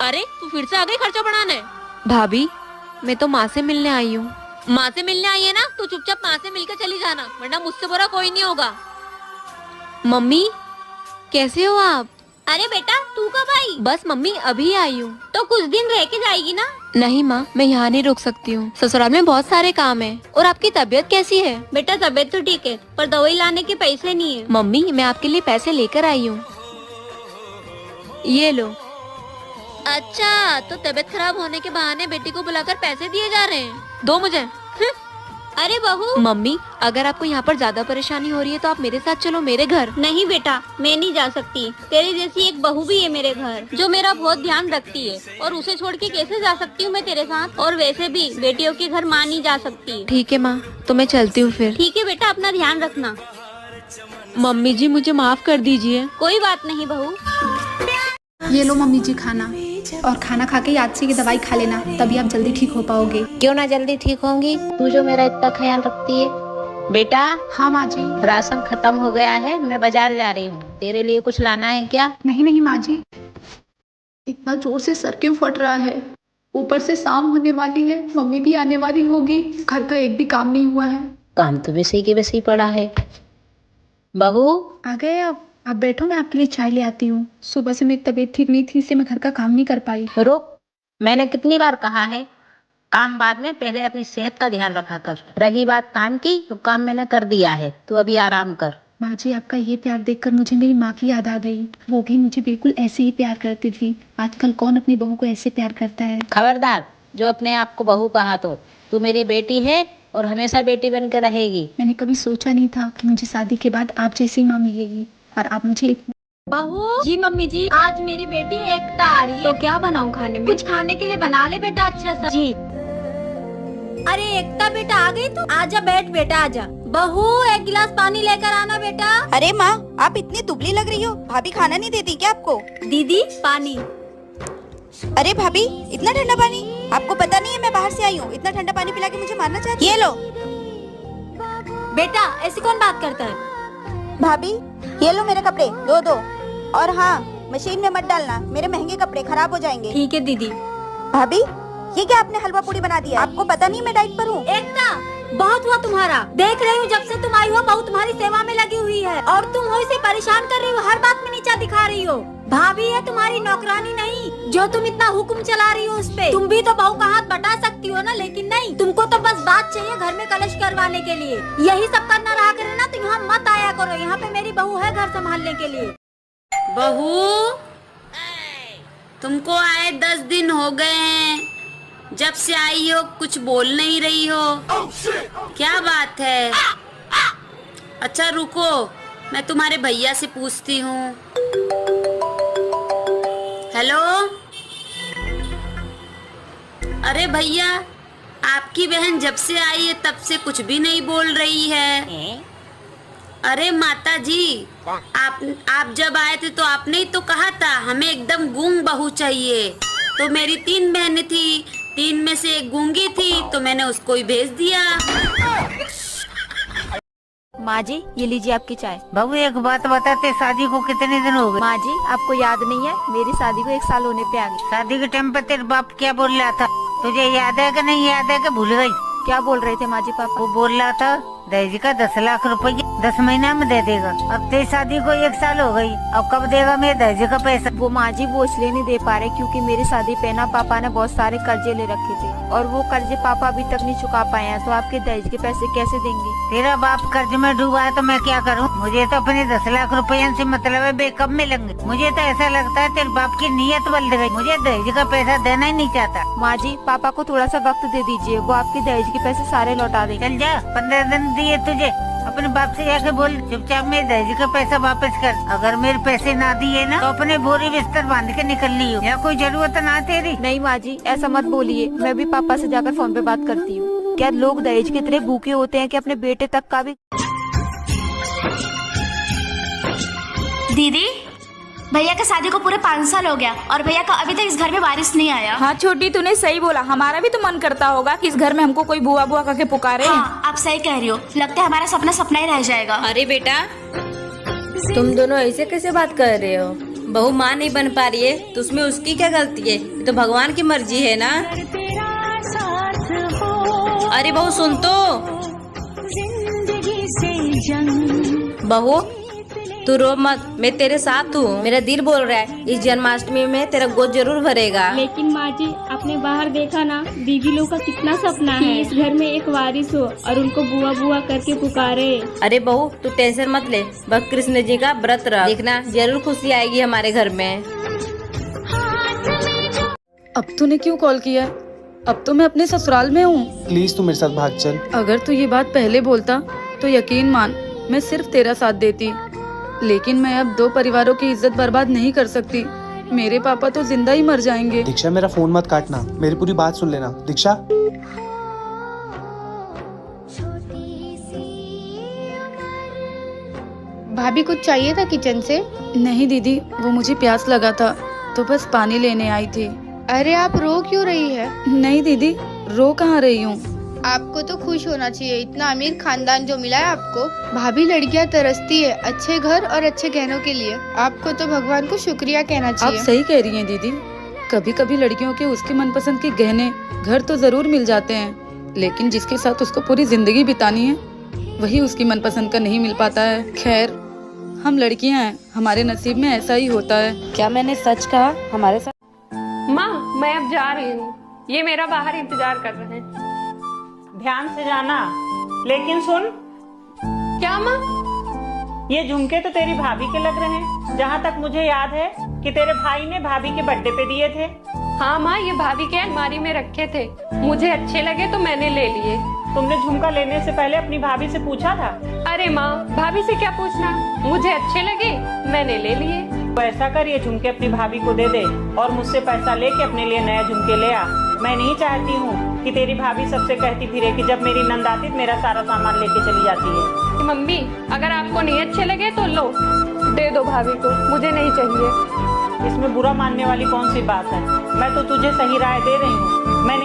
अरे तू फिर से आ गई खर्चा बढ़ाने। भाभी मैं तो माँ से मिलने आई हूँ। माँ से मिलने आई है ना, तू चुपचाप माँ से मिलकर चली जाना, वरना मुझसे बुरा कोई नहीं होगा। मम्मी कैसे हो आप? अरे बेटा तू कब आई? बस मम्मी अभी आई हूँ। तो कुछ दिन रह के जाएगी ना? नहीं माँ, मैं यहाँ नहीं रुक सकती हूँ, ससुराल में बहुत सारे काम है। और आपकी तबीयत कैसी है? बेटा तबीयत तो ठीक है, पर दवाई लाने के पैसे नहीं है। मम्मी मैं आपके लिए पैसे लेकर आई हूँ, ये लो। अच्छा, तो तबीयत खराब होने के बहाने बेटी को बुलाकर पैसे दिए जा रहे हैं। दो मुझे। अरे बहू। मम्मी अगर आपको यहाँ पर ज्यादा परेशानी हो रही है तो आप मेरे साथ चलो मेरे घर। नहीं बेटा, मैं नहीं जा सकती। तेरे जैसी एक बहू भी है मेरे घर, जो मेरा बहुत ध्यान रखती है, और उसे छोड़ के कैसे जा सकती हूँ मैं तेरे साथ? और वैसे भी बेटियों के घर माँ नहीं जा सकती। ठीक है माँ, तो मैं चलती हूँ फिर। ठीक है बेटा, अपना ध्यान रखना। मम्मी जी मुझे माफ कर दीजिए। कोई बात नहीं बहू। ये लो मम्मी जी खाना, और खाना खा के याद से ये दवाई खा लेना, तभी आप जल्दी ठीक हो पाओगे। क्यों ना जल्दी ठीक होंगी, तू जो मेरा इतना ख्याल रखती है। बेटा हाँ माँ जी। राशन खत्म हो गया है, मैं बाजार जा रही हूँ, तेरे लिए कुछ लाना है क्या? नहीं नहीं माँ जी, इतना जोर से सर क्यों फट रहा है? ऊपर से शाम होने वाली है, मम्मी भी आने वाली होगी, घर का एक भी काम नहीं हुआ है। काम तो वैसे की वैसे ही पड़ा है। बहू आ गए आप बैठो, मैं आपके लिए चाय ले आती हूँ। सुबह से मेरी तबीयत ठीक नहीं थी, इसलिए मैं घर का काम नहीं कर पाई। रुक, मैंने कितनी बार कहा है काम बाद में, पहले अपनी सेहत का ध्यान रखा कर। रही बात काम की, तो काम मैंने कर दिया है, तू अभी आराम कर। माँ जी आपका ये प्यार देखकर मुझे मेरी माँ की याद आ गई। वो भी मुझे बिल्कुल ऐसे ही प्यार करती थी। आजकल कौन अपनी बहू को ऐसे प्यार करता है? खबरदार जो अपने आप को बहू कहा, तो तू मेरी बेटी है और हमेशा बेटी बन के रहेगी। मैंने कभी सोचा नहीं था कि मुझे शादी के बाद आप जैसी माँ मिलेगी, और आप मुझे। बहू जी। मम्मी जी, आज मेरी बेटी एकता आ रही है, तो क्या बनाऊं खाने में? कुछ खाने के लिए बना ले बेटा अच्छा सा। जी। अरे एकता बेटा आ गई तू? आजा बैठ बेटा आजा। बहू एक गिलास पानी लेकर आना बेटा। अरे माँ, आप इतनी दुबली लग रही हो, भाभी खाना नहीं देती क्या आपको? दीदी पानी। अरे भाभी इतना ठंडा पानी, आपको पता नहीं है मैं बाहर से आई हूँ, इतना ठंडा पानी पिला के मुझे मारना चाहती है? ये लो। बेटा ऐसी कौन बात करता है? भाभी ये लो मेरे कपड़े, दो। और हाँ, मशीन में मत डालना, मेरे महंगे कपड़े खराब हो जाएंगे। ठीक है दीदी। भाभी ये क्या आपने हलवा पूरी बना दिया? आपको पता नहीं मैं डाइट पर हूँ। एकता बहुत हुआ तुम्हारा, देख रही हूँ जब से तुम आई हो बहू तुम्हारी सेवा में लगी हुई है, और तुम हो इसे परेशान कर रही हो, हर बात में नीचा दिखा रही हो। भाभी है तुम्हारी नौकरानी नहीं, जो तुम इतना हुक्म चला रही हो उस पे। तुम भी तो बहू का हाथ बटा सकती हो ना, लेकिन नहीं, तुमको तो बस बात चाहिए घर में कलश करवाने के लिए। यही सब करना रहा करे ना, तो यहाँ मत आया करो, यहाँ पे मेरी बहू है घर संभालने के लिए। बहू तुमको आए 10 दिन हो गए हैं, जब से आई हो कुछ बोल नहीं रही हो, क्या बात है? अच्छा रुको, मैं तुम्हारे भैया से पूछती हूँ। हेलो, अरे भैया, आपकी बहन जब से आई है तब से कुछ भी नहीं बोल रही है। अरे माता जी, आप जब आए थे तो आपने ही तो कहा था हमें एकदम गूंग बहू चाहिए। तो मेरी 3 बहनें थी, 3 में से एक गूंगी थी, तो मैंने उसको ही भेज दिया। माँ जी ये लीजिए आपकी चाय। बहू एक बात बताते, शादी को कितने दिन हो गए? माँ जी आपको याद नहीं है, मेरी शादी को 1 साल होने पे आ गई। शादी के टाइम पे तेरे बाप क्या बोल रहा था, तुझे याद है कि नहीं याद है कि भूल गई? क्या बोल रहे थे माँ जी पापा? वो बोल रहा था दहेज का 10 लाख रुपए 10 महीना में दे देगा। अब तेरी शादी को 1 साल हो गई, अब कब देगा मेरे दहेज का पैसा? वो माँ जी वो इसलिए नहीं दे पा रहे क्योंकि मेरी शादी पे ना पापा ने बहुत सारे कर्जे ले रखे थे, और वो कर्जे पापा अभी तक नहीं चुका पाए हैं, तो आपके दहेज के पैसे कैसे देंगे? तेरा बाप कर्ज में डूबा है तो मैं क्या करूं? मुझे तो अपने 10 लाख रुपये से मतलब है, कब मिलेंगे? मुझे तो ऐसा लगता है तेरे बाप की नीयत बदल गई, मुझे दहेज का पैसा देना ही नहीं चाहता। माँ जी पापा को थोड़ा सा वक्त दे दीजिए, वो आपके दहेज के पैसे सारे लौटा देंगे। चल जा, 15 दिन दिए तुझे, अपने बाप से जाके बोल चुपचाप मेरे दहेज का पैसा वापस कर। अगर मेरे पैसे ना दिए ना तो अपने बोरी बिस्तर बांध के निकल ली हो, या कोई जरूरत ना तेरी। नहीं माँ जी ऐसा मत बोलिए, मैं भी पापा से जाकर फोन पे बात करती हूँ। क्या लोग दहेज के इतने भूखे होते हैं कि अपने बेटे तक का भी? दीदी भैया का शादी को पूरे 5 साल हो गया, और भैया का अभी तक इस घर में वारिस नहीं आया। हाँ छोटी तूने सही बोला, हमारा भी तो मन करता होगा कि इस घर में हमको कोई बुआ बुआ करके पुकारे। हाँ, आप सही कह रही हो, लगता है हमारा सपना सपना ही रह जाएगा। अरे बेटा तुम दोनों ऐसे कैसे बात कर रहे हो? बहू माँ नहीं बन पा रही है तो उसमें उसकी क्या गलती है, ये तो भगवान की मर्जी है ना। अरे बहू सुन तो। बहू तू रो मत, मैं तेरे साथ हूँ। मेरा दिल बोल रहा है इस जन्माष्टमी में तेरा गोद जरूर भरेगा। लेकिन माँ जी, आपने बाहर देखा ना, दीदी लोग का कितना सपना है इस घर में एक वारिस हो और उनको बुआ बुआ करके पुकारे। अरे बहू तू टेंशन मत ले, बस कृष्ण जी का व्रत रख, देखना जरूर खुशी आएगी हमारे घर में। अब तूने क्यों कॉल किया? अब तो मैं अपने ससुराल में हूँ। प्लीज तू मेरे साथ भाग चल। अगर तू ये बात पहले बोलता तो यकीन मान मैं सिर्फ तेरा साथ देती, लेकिन मैं अब 2 परिवारों की इज्जत बर्बाद नहीं कर सकती। मेरे पापा तो जिंदा ही मर जाएंगे। दीक्षा मेरा फोन मत काटना, मेरी पूरी बात सुन लेना। दीक्षा भाभी कुछ चाहिए था किचन से? नहीं दीदी, वो मुझे प्यास लगा था तो बस पानी लेने आई थी। अरे आप रो क्यों रही है? नहीं दीदी, रो कहाँ रही हूँ। आपको तो खुश होना चाहिए, इतना अमीर खानदान जो मिला है आपको। भाभी लड़कियां तरसती है अच्छे घर और अच्छे गहनों के लिए, आपको तो भगवान को शुक्रिया कहना चाहिए। आप सही कह रही हैं दीदी, कभी कभी लड़कियों के उसके मनपसंद के गहने घर तो जरूर मिल जाते हैं, लेकिन जिसके साथ उसको पूरी जिंदगी बितानी है वही उसकी मनपसंद का नहीं मिल पाता है। खैर हम लड़कियां हैं, हमारे नसीब में ऐसा ही होता है। क्या मैंने सच कहा हमारे साथ? माँ मैं अब जा रही हूँ, ये मेरा बाहर इंतजार कर रहे हैं। ध्यान से जाना, लेकिन सुन। क्या माँ? ये झुमके तो तेरी भाभी के लग रहे हैं। जहाँ तक मुझे याद है कि तेरे भाई ने भाभी के बर्थडे पे दिए थे। हाँ माँ, ये भाभी के अलमारी में रखे थे, मुझे अच्छे लगे तो मैंने ले लिए। तुमने झुमका लेने से पहले अपनी भाभी से पूछा था? अरे माँ, भाभी से क्या पूछना, मुझे अच्छे लगे मैंने ले लिए। तो ऐसा कर, ये झुमके अपनी भाभी को दे दे और मुझसे पैसा लेके अपने लिए नया झुमके ले आ। मैं नहीं चाहती हूँ कि तेरी भाभी सबसे कहती फिरे कि जब मेरी नंद आती तो मेरा सारा सामान लेके चली जाती है। मम्मी अगर आपको नहीं अच्छे लगे तो लो, दे दो भाभी को, मुझे नहीं चाहिए। इसमें बुरा मानने वाली कौन सी बात है? मैं तो तुझे सही राय दे रही हूँ। मैं नहीं